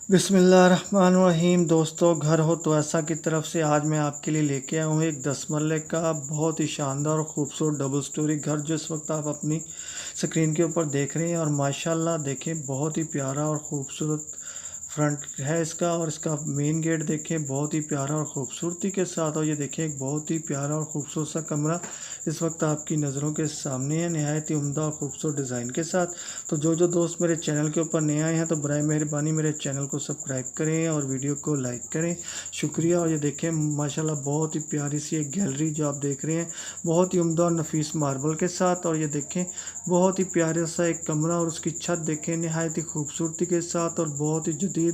बिस्मिल्लाहिर्रहमानिर्रहीम। दोस्तों, घर हो तो ऐसा की तरफ से आज मैं आपके लिए लेके आया हूँ एक 10 मरले का बहुत ही शानदार और ख़ूबसूरत डबल स्टोरी घर, जो इस वक्त आप अपनी स्क्रीन के ऊपर देख रहे हैं। और माशाल्लाह देखें, बहुत ही प्यारा और ख़ूबसूरत फ्रंट है इसका। और इसका मेन गेट देखें, बहुत ही प्यारा और ख़ूबसूरती के साथ। और ये देखें, एक बहुत ही प्यारा और ख़ूबसूरत सा कमरा इस वक्त आपकी नज़रों के सामने है, नहायत ही उम्दा और ख़ूबसूरत डिज़ाइन के साथ। तो जो दोस्त मेरे चैनल के ऊपर नए आए हैं तो बराए मेहरबानी मेरे चैनल को सब्सक्राइब करें और वीडियो को लाइक करें, शुक्रिया। और ये देखें, माशाल्लाह बहुत ही प्यारी सी एक गैलरी जो आप देख रहे हैं, बहुत ही उम्दा और नफीस मार्बल के साथ। और ये देखें, बहुत ही प्यारा सा एक कमरा और उसकी छत देखें नहायत ही खूबसूरती के साथ और बहुत ही जदीद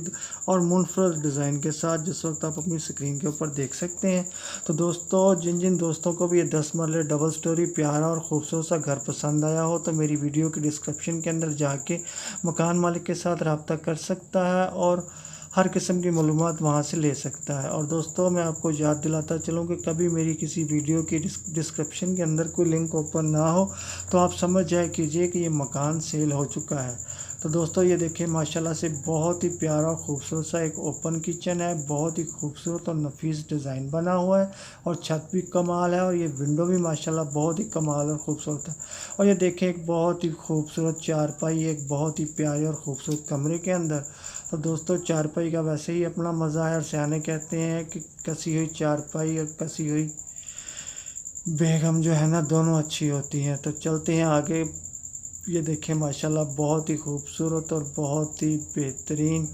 और मुनफरद डिज़ाइन के साथ, जिस वक्त आप अपनी स्क्रीन के ऊपर देख सकते हैं। तो दोस्तों, जिन दोस्तों को भी ये 10 मरले डबल स्टोरी प्यारा और ख़ूबसूरत सा घर पसंद आया हो तो मेरी वीडियो के डिस्क्रिप्शन के अंदर जाके मकान मालिक के साथ रब्ता कर सकता है और हर किस्म की मालूमात वहाँ से ले सकता है। और दोस्तों, मैं आपको याद दिलाता चलूँ कि कभी मेरी किसी वीडियो की डिस्क्रिप्शन के अंदर कोई लिंक ओपन ना हो तो आप समझ जाए कीजिए कि ये मकान सेल हो चुका है। तो दोस्तों, ये देखिए, माशाल्लाह से बहुत ही प्यारा और ख़ूबसूरत सा एक ओपन किचन है, बहुत ही खूबसूरत और नफीस डिज़ाइन बना हुआ है। और छत भी कमाल है और ये विंडो भी माशाल्लाह बहुत ही कमाल और ख़ूबसूरत है। और ये देखें, एक बहुत ही खूबसूरत चारपाई एक बहुत ही प्यारे और ख़ूबसूरत कमरे के अंदर। तो दोस्तों, चारपाई का वैसे ही अपना मज़ा है और सियाने कहते हैं कि कसी हुई चारपाई और कसी हुई बेगम जो है ना, दोनों अच्छी होती हैं। तो चलते हैं आगे। ये देखें, माशाल्लाह बहुत ही खूबसूरत और बहुत ही बेहतरीन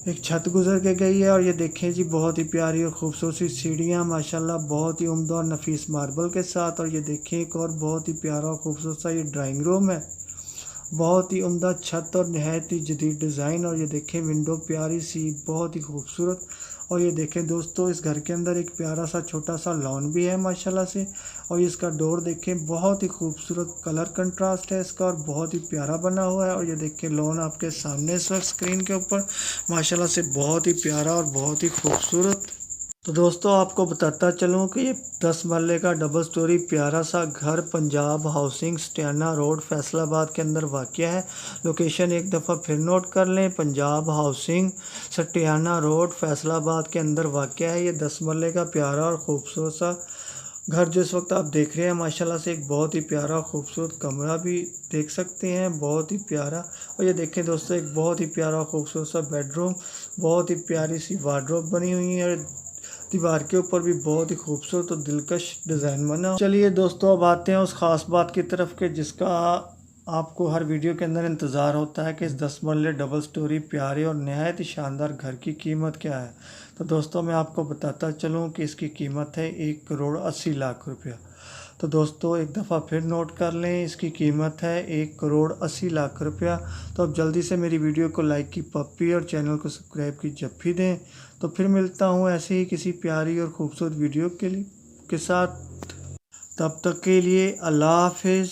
एक छत गुजर के गई है। और ये देखें जी, बहुत ही प्यारी और ख़ूबसूरत सी सीढ़ियाँ माशाल्लाह बहुत ही उम्दा और नफीस मार्बल के साथ। और ये देखें, एक और बहुत ही प्यारा और ख़ूबसूरत सा ये ड्राइंग रूम है, बहुत ही उम्दा छत और नहायत ही जदीद डिज़ाइन। और ये देखें, विंडो प्यारी सी बहुत ही खूबसूरत। और ये देखें दोस्तों, इस घर के अंदर एक प्यारा सा छोटा सा लॉन भी है माशाल्लाह से। और इसका डोर देखें, बहुत ही खूबसूरत कलर कंट्रास्ट है इसका और बहुत ही प्यारा बना हुआ है। और ये देखें, लॉन आपके सामने इस वक्त स्क्रीन के ऊपर माशाल्लाह से बहुत ही प्यारा और बहुत ही खूबसूरत। तो दोस्तों, आपको बताता चलूँ कि ये 10 मरले का डबल स्टोरी प्यारा सा घर पंजाब हाउसिंग स्टियाना रोड फैसलाबाद के अंदर वाक़या है। लोकेशन एक दफ़ा फिर नोट कर लें, पंजाब हाउसिंग स्टियाना रोड फैसलाबाद के अंदर वाक़या है। ये 10 मरले का प्यारा और ख़ूबसूरत सा घर जिस वक्त आप देख रहे हैं, माशाल्लाह से एक बहुत ही प्यारा खूबसूरत कमरा भी देख सकते हैं, बहुत ही प्यारा। और ये देखें दोस्तों, एक बहुत ही प्यारा खूबसूरत सा बेडरूम, बहुत ही प्यारी सी वार्डरोब बनी हुई है। दीवार के ऊपर भी बहुत ही खूबसूरत और दिलकश डिज़ाइन बना। चलिए दोस्तों, अब आते हैं उस ख़ास बात की तरफ के जिसका आपको हर वीडियो के अंदर इंतज़ार होता है कि इस 10 मरले डबल स्टोरी प्यारे और नहायत ही शानदार घर की कीमत क्या है। तो दोस्तों, मैं आपको बताता चलूँ कि इसकी कीमत है 1,80,00,000 रुपया। तो दोस्तों, एक दफ़ा फिर नोट कर लें, इसकी कीमत है 1,80,00,000 रुपया। तो अब जल्दी से मेरी वीडियो को लाइक की पप्पी और चैनल को सब्सक्राइब की जप्फी दें। तो फिर मिलता हूँ ऐसे ही किसी प्यारी और ख़ूबसूरत वीडियो के साथ। तब तक के लिए अल्लाह हाफिज़।